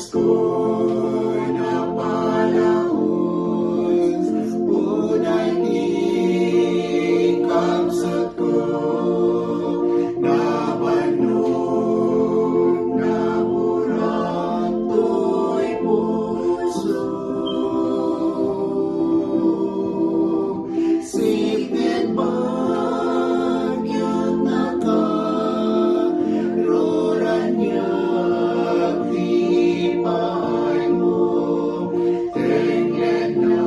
Diyos ko'y napalaos, unay ikamsat ko, nabanong namurat to'y puso. Sipit bagyang nakaroran niya, ipay mo, tengyan na,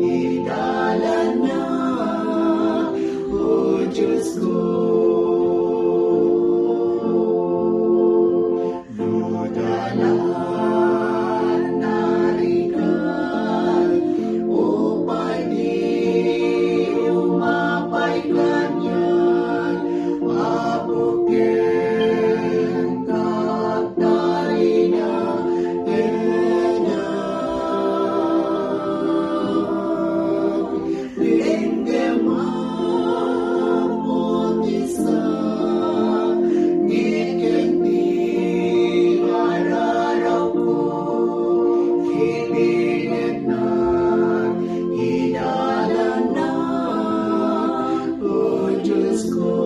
idala na, O Diyos ko. Ludalan narikan, upay di umapay kanyan, abukin kakdari na ena. Linggemang mutisa, ngikeng di araraw ko, hilingin na, idala na, O Diyos ko.